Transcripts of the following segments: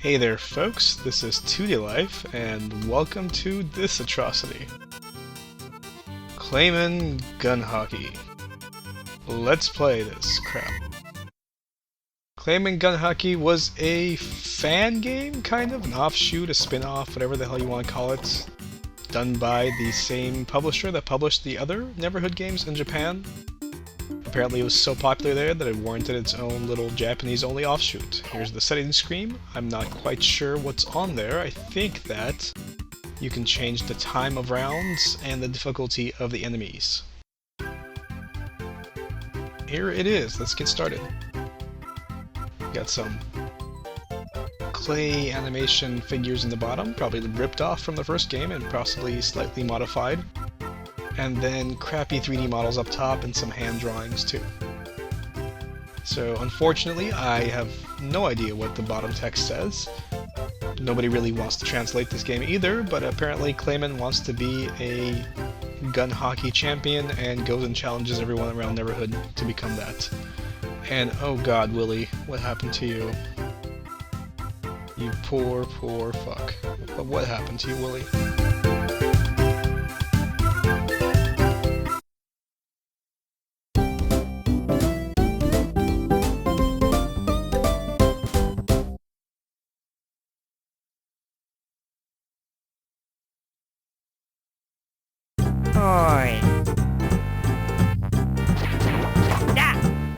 Hey there folks, this is 2D Life, and welcome to this atrocity. Klaymen Gun Hockey. Let's play this crap. Klaymen Gun Hockey was a fan game, kind of, an offshoot, a spin-off, whatever the hell you want to call it, done by the same publisher that published the other Neverhood games in Japan. Apparently it was so popular there that it warranted its own little Japanese-only offshoot. Here's the settings screen. I'm not quite sure what's on there. I think that you can change the time of rounds and the difficulty of the enemies. Here it is. Let's get started. Got some clay animation figures in the bottom, probably ripped off from the first game and possibly slightly modified. And then crappy 3D models up top and some hand drawings too. So unfortunately I have no idea what the bottom text says. Nobody really wants to translate this game either, but apparently Klaymen wants to be a gun hockey champion and goes and challenges everyone around Neverhood to become that. And oh god, Willie, what happened to you? You poor fuck. What happened to you, Willie?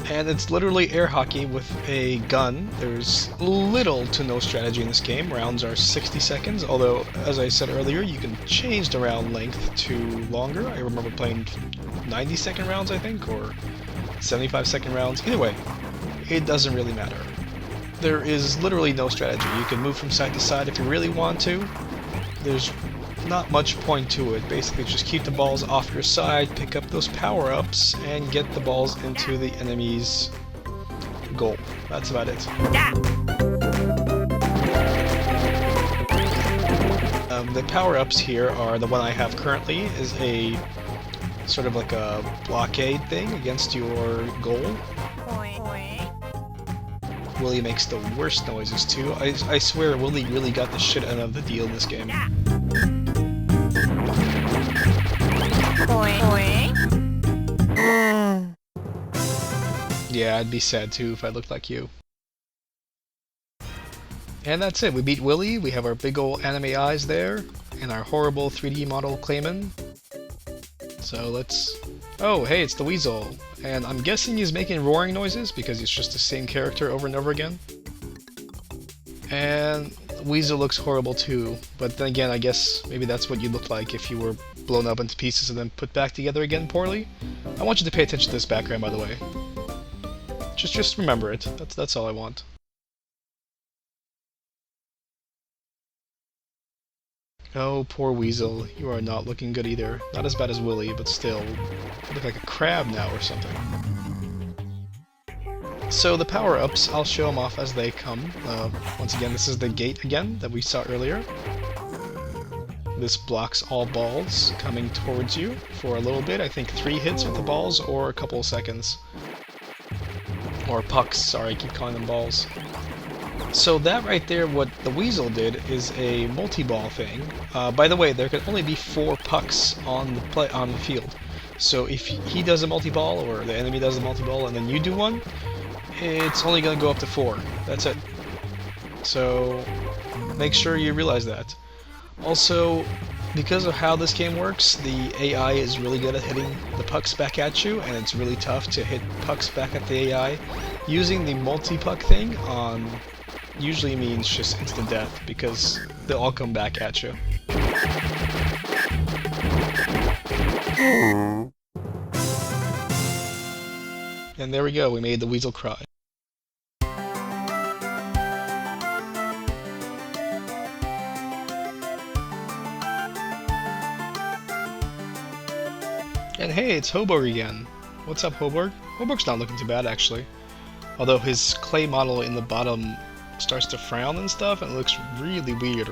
And it's literally air hockey with a gun. There's little to no strategy in this game. Rounds are 60 seconds, although, as I said earlier, you can change the round length to longer. I remember playing 90-second rounds, I think, or 75-second rounds. Either way, it doesn't really matter. There is literally no strategy. You can move from side to side if you really want to. There's not much point to it. Basically just keep the balls off your side, pick up those power-ups, and get the balls into the enemy's goal. That's about it. The power-ups here are, the one I have currently is a sort of like a blockade thing against your goal. Willie makes the worst noises too. I swear Willie really got the shit out of the deal in this game. Yeah, I'd be sad too if I looked like you. And that's it, we beat Willie, we have our big ol' anime eyes there, and our horrible 3D model Klaymen. So let's... Oh, hey, it's the Weasel. And I'm guessing he's making roaring noises because it's just the same character over and over again. And Weasel looks horrible too, but then again, I guess maybe that's what you look like if you were blown up into pieces and then put back together again poorly. I want you to pay attention to this background, by the way. Just remember it. That's all I want. Oh, poor Weasel. You are not looking good either. Not as bad as Willie, but still. You look like a crab now or something. So the power-ups, I'll show them off as they come. Once again, this is the gate again that we saw earlier. This blocks all balls coming towards you for a little bit. I think 3 hits with the balls or a couple of seconds. Or pucks, sorry, I keep calling them balls. So that right there, what the Weasel did, is a multi-ball thing. By the way, there can only be 4 pucks on the field. So if he does a multi-ball, or the enemy does a multi-ball, and then you do one, it's only going to go up to 4. That's it. So make sure you realize that. Also, because of how this game works, the AI is really good at hitting the pucks back at you, and it's really tough to hit pucks back at the AI. Using the multi-puck thing on usually means just instant death, because they'll all come back at you. And there we go, we made the Weasel cry. And hey, it's Hoborg again. What's up, Hoborg? Hoborg's not looking too bad, actually. Although his clay model in the bottom starts to frown and stuff, and it looks really weird.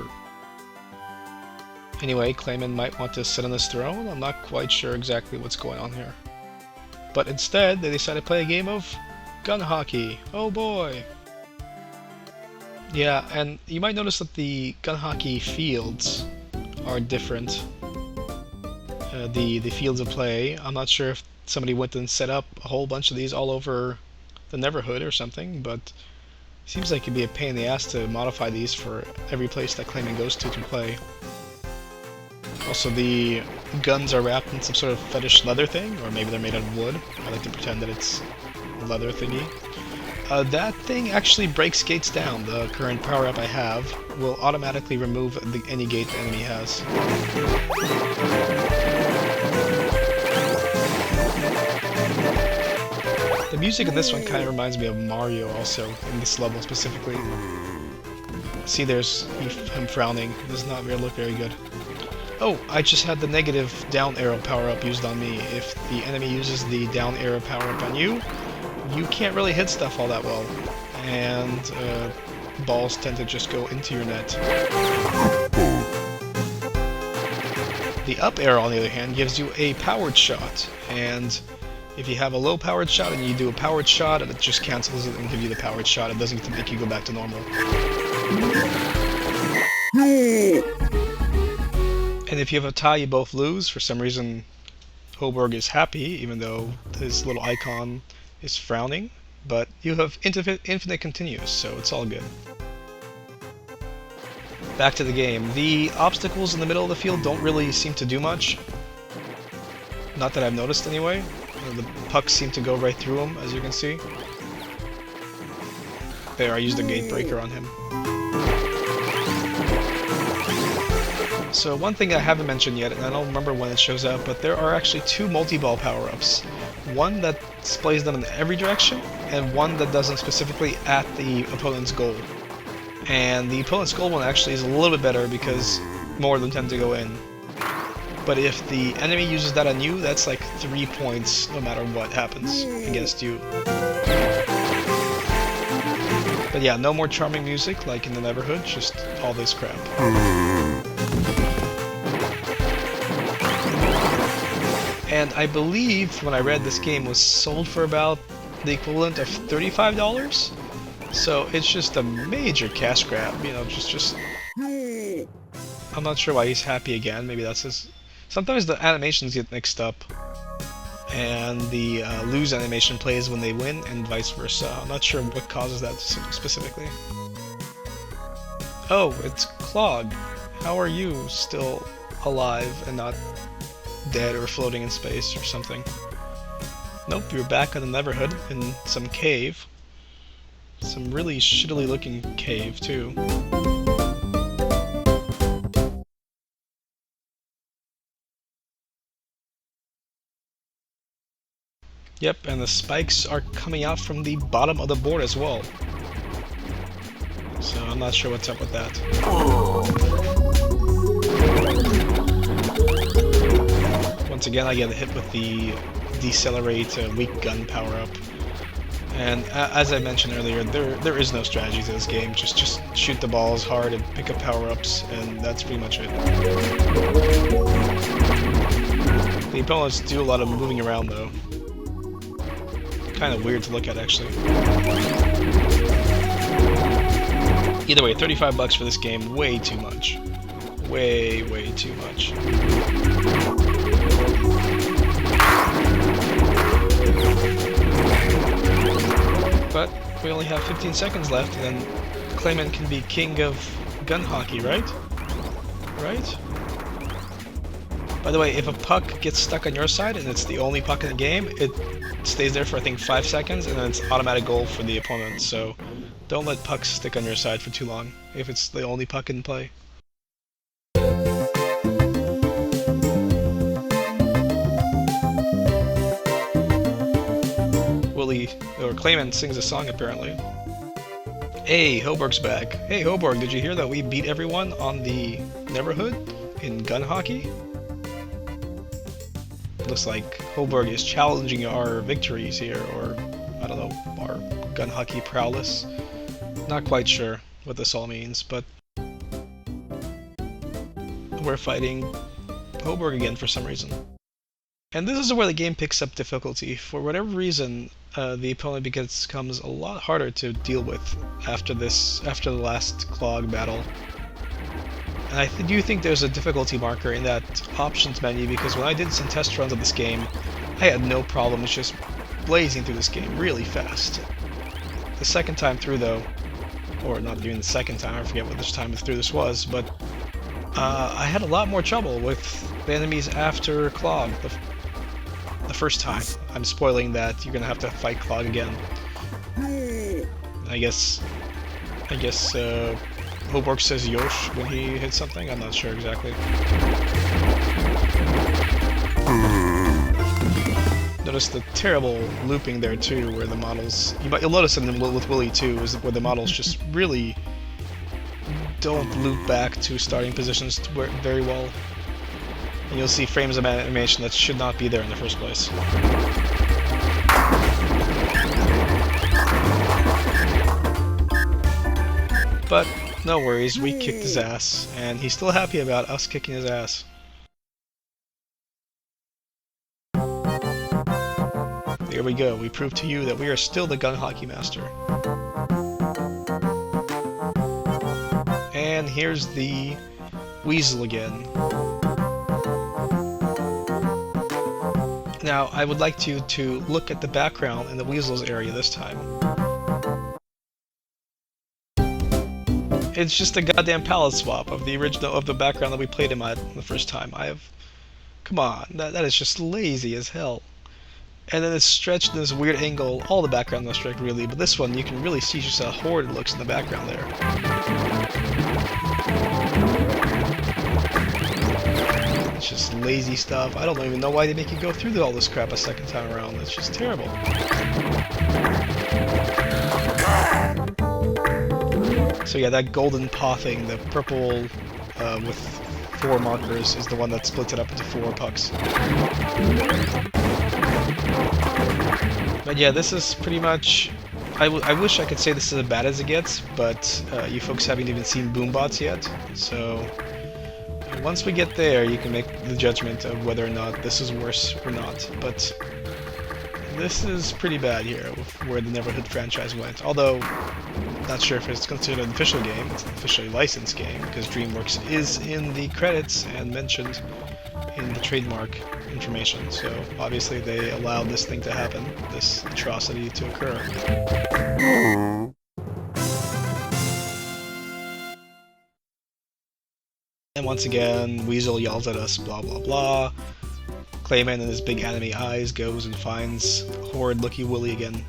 Anyway, Klaymen might want to sit on this throne. I'm not quite sure exactly what's going on here. But instead, they decided to play a game of gun hockey. Oh boy! Yeah, and you might notice that the gun hockey fields are different. The fields of play. I'm not sure if somebody went and set up a whole bunch of these all over the neighborhood or something, but it seems like it'd be a pain in the ass to modify these for every place that Klaymen goes to play. Also, the guns are wrapped in some sort of fetish leather thing, or maybe they're made out of wood. I like to pretend that it's a leather thingy. That thing actually breaks gates down. The current power-up I have will automatically remove any gate the enemy has. The music in this one kind of reminds me of Mario also, in this level specifically. See, there's him frowning. It does not really look very good. Oh, I just had the negative down arrow power-up used on me. If the enemy uses the down arrow power-up on you, you can't really hit stuff all that well, and balls tend to just go into your net. The up arrow, on the other hand, gives you a powered shot, and if you have a low powered shot and you do a powered shot, it just cancels it and gives you the powered shot. It doesn't get to make you go back to normal. And if you have a tie, you both lose. For some reason, Hoborg is happy, even though his little icon is frowning. But you have infinite continues, so it's all good. Back to the game. The obstacles in the middle of the field don't really seem to do much. Not that I've noticed anyway. The pucks seem to go right through them, as you can see. There, I used a gate breaker on him. So one thing I haven't mentioned yet, and I don't remember when it shows up, but there are actually two multi-ball power-ups. One that displays them in every direction, and one that does them specifically at the opponent's goal. And the opponent's goal one actually is a little bit better because more of them tend to go in. But if the enemy uses that on you, that's like 3 points no matter what happens against you. But yeah, no more charming music like in the neighborhood, just all this crap. And I believe when I read this game was sold for about the equivalent of $35. So it's just a major cash grab, you know, just I'm not sure why he's happy again, maybe that's his... Sometimes the animations get mixed up, and the lose animation plays when they win, and vice versa. I'm not sure what causes that specifically. Oh, it's Clog. How are you still alive and not dead or floating in space or something? Nope, you're back in the neighborhood in some cave. Some really shittily looking cave, too. Yep, and the spikes are coming out from the bottom of the board as well. So I'm not sure what's up with that. Once again, I get hit with the decelerate weak gun power-up. And as I mentioned earlier, there is no strategy to this game. Just shoot the balls hard and pick up power-ups, and that's pretty much it. The opponents do a lot of moving around, though. Kind of weird to look at, actually. Either way, $35 for this game, way too much. Way too much. But we only have 15 seconds left, and then Klaymen can be king of gun hockey, right? Right? By the way, if a puck gets stuck on your side and it's the only puck in the game, it stays there for I think 5 seconds, and then it's automatic goal for the opponent. So don't let pucks stick on your side for too long if it's the only puck in play. Willie, or Klaymen, sings a song apparently. Hey, Hoborg's back. Hey Hoborg, did you hear that we beat everyone on the neighborhood in gun hockey? Looks like Hoborg is challenging our victories here, or I don't know, our gun hockey prowess. Not quite sure what this all means, but we're fighting Hoborg again for some reason. And this is where the game picks up difficulty. For whatever reason, the opponent becomes a lot harder to deal with after the last Clog battle. And I do think there's a difficulty marker in that options menu, because when I did some test runs of this game, I had no problems just blazing through this game really fast. The second time through, though, or not even the second time, I forget which time through this was, but I had a lot more trouble with the enemies after Clog the first time. I'm spoiling that you're gonna have to fight Clog again. I guess Hoborg says Yosh when he hits something. I'm not sure exactly. Notice the terrible looping there too, where the models. You'll notice it with Willy too, is where the models just really don't loop back to starting positions very well. And you'll see frames of animation that should not be there in the first place. But no worries, we kicked his ass, and he's still happy about us kicking his ass. There we go, we proved to you that we are still the Gun Hockey Master. And here's the Weasel again. Now, I would like you to look at the background in the Weasel's area this time. It's just a goddamn palette swap of the background that we played him at the first time. Come on, that is just lazy as hell. And then it's stretched in this weird angle. All the backgrounds are stretched really, but this one you can really see just how horrid it looks in the background there. It's just lazy stuff. I don't even know why they make you go through all this crap a second time around. It's just terrible. So yeah, that golden paw thing, the purple with 4 markers, is the one that splits it up into 4 pucks. But yeah, this is pretty much... I wish I could say this is as bad as it gets, but you folks haven't even seen Boombots yet, so... Once we get there, you can make the judgment of whether or not this is worse or not, but... This is pretty bad here, where the Neverhood franchise went, although... Not sure if it's considered an official game. It's an officially licensed game, because DreamWorks is in the credits and mentioned in the trademark information, so obviously they allowed this thing to happen, this atrocity to occur. And once again, Weasel yells at us, blah blah blah. Klaymen in his big anime eyes goes and finds horrid-looking Willy again.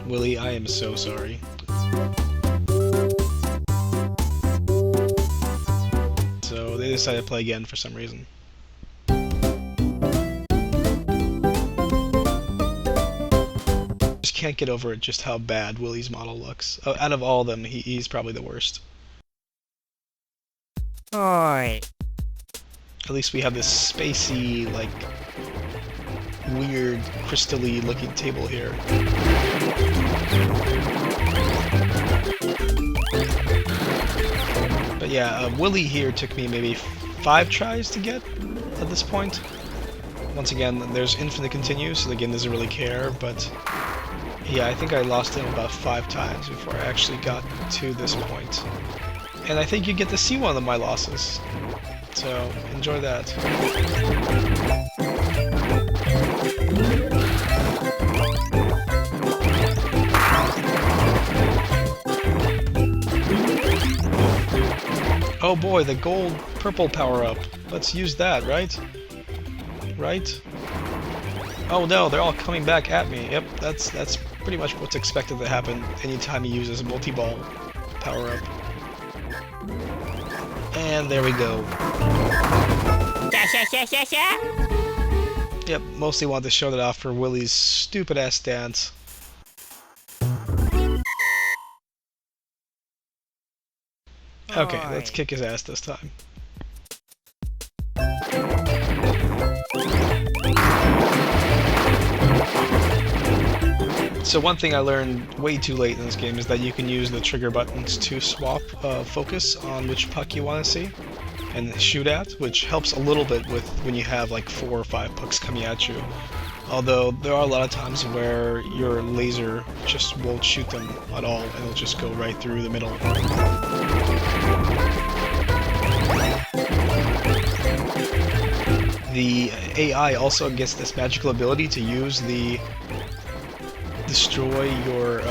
Willy, I am so sorry. So they decided to play again for some reason. Just can't get over it just how bad Willy's model looks. Out of all of them, he's probably the worst. Oi. At least we have this spacey, like, weird, crystally looking table here. But yeah, Willy here took me maybe 5 tries to get at this point. Once again, there's infinite continues, so the game doesn't really care, but yeah, I think I lost him about 5 times before I actually got to this point. And I think you get to see one of my losses, so enjoy that. Oh boy, the gold-purple power-up. Let's use that, right? Right? Oh no, they're all coming back at me. Yep, that's pretty much what's expected to happen anytime he uses multi-ball power-up. And there we go. Yep, mostly wanted to show that off for Willy's stupid-ass dance. Okay, let's kick his ass this time. So one thing I learned way too late in this game is that you can use the trigger buttons to swap focus on which puck you want to see. and shoot at, which helps a little bit with when you have like 4 or 5 pucks coming at you. Although there are a lot of times where your laser just won't shoot them at all, and it'll just go right through the middle. The AI also gets this magical ability to use the destroy your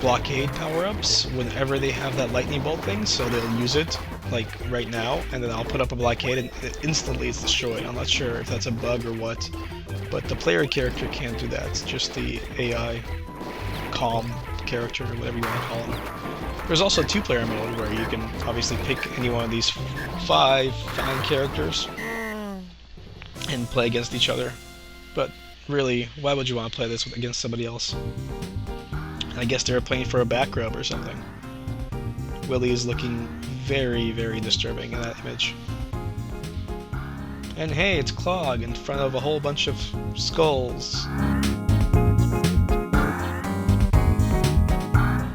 blockade power-ups whenever they have that lightning bolt thing, so they'll use it like right now, and then I'll put up a blockade and instantly it's destroyed. I'm not sure if that's a bug or what, but the player character can't do that. It's just the AI calm character, or whatever you want to call him. There's also 2-player mode where you can obviously pick any one of these 5 fine characters and play against each other. But really, why would you want to play this against somebody else? I guess they were playing for a back rub or something. Willie is looking very, very disturbing in that image. And hey, it's Clog in front of a whole bunch of skulls.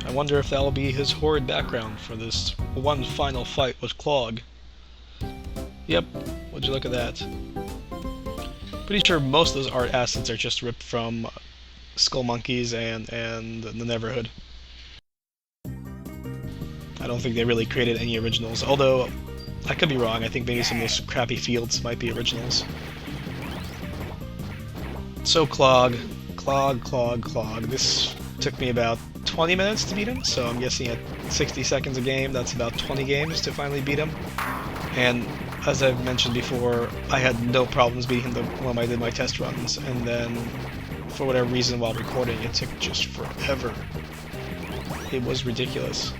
I wonder if that'll be his horrid background for this one final fight with Clog. Yep, would you look at that? Pretty sure most of those art assets are just ripped from Skull Monkeys and the Neverhood. I don't think they really created any originals, although I could be wrong. I think maybe some of those crappy fields might be originals. So Clog. This took me about 20 minutes to beat him, so I'm guessing at 60 seconds a game, that's about 20 games to finally beat him. And as I've mentioned before, I had no problems beating him when I did my test runs, and then for whatever reason while recording it took just forever. It was ridiculous.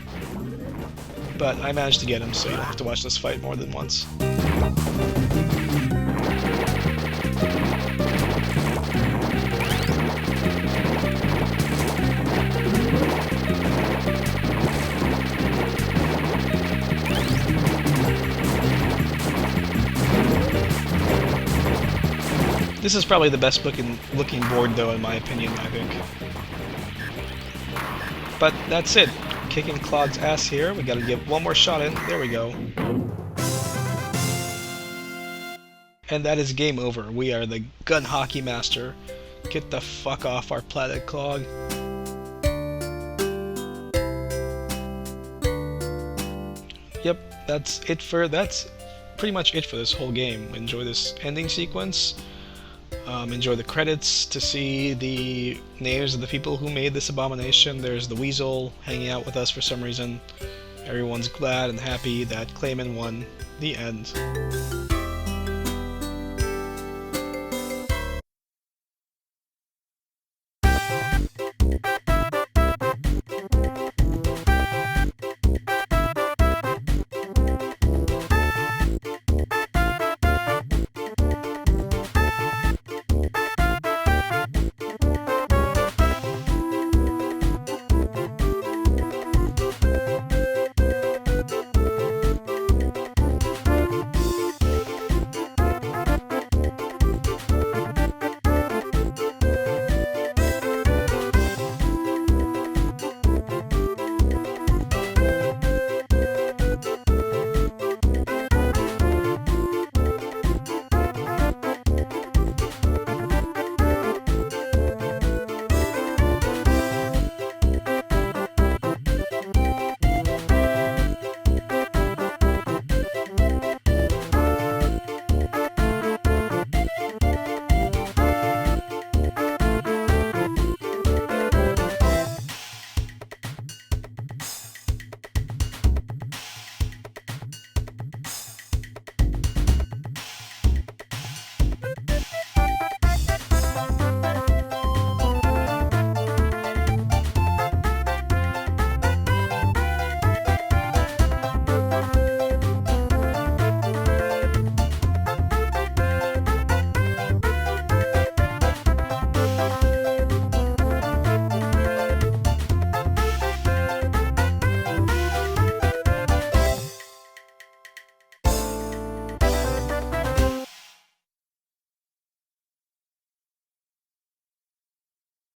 But I managed to get him, so you don't have to watch this fight more than once. This is probably the best looking board, though, in my opinion, I think. But that's it. Kicking Clog's ass here. We gotta get one more shot in. There we go. And that is game over. We are the Gun Hockey Master. Get the fuck off our planet, Clog. Yep, that's pretty much it for this whole game. Enjoy this ending sequence. Enjoy the credits to see the names of the people who made this abomination. There's the Weasel hanging out with us for some reason. Everyone's glad and happy that Klaymen won. The end.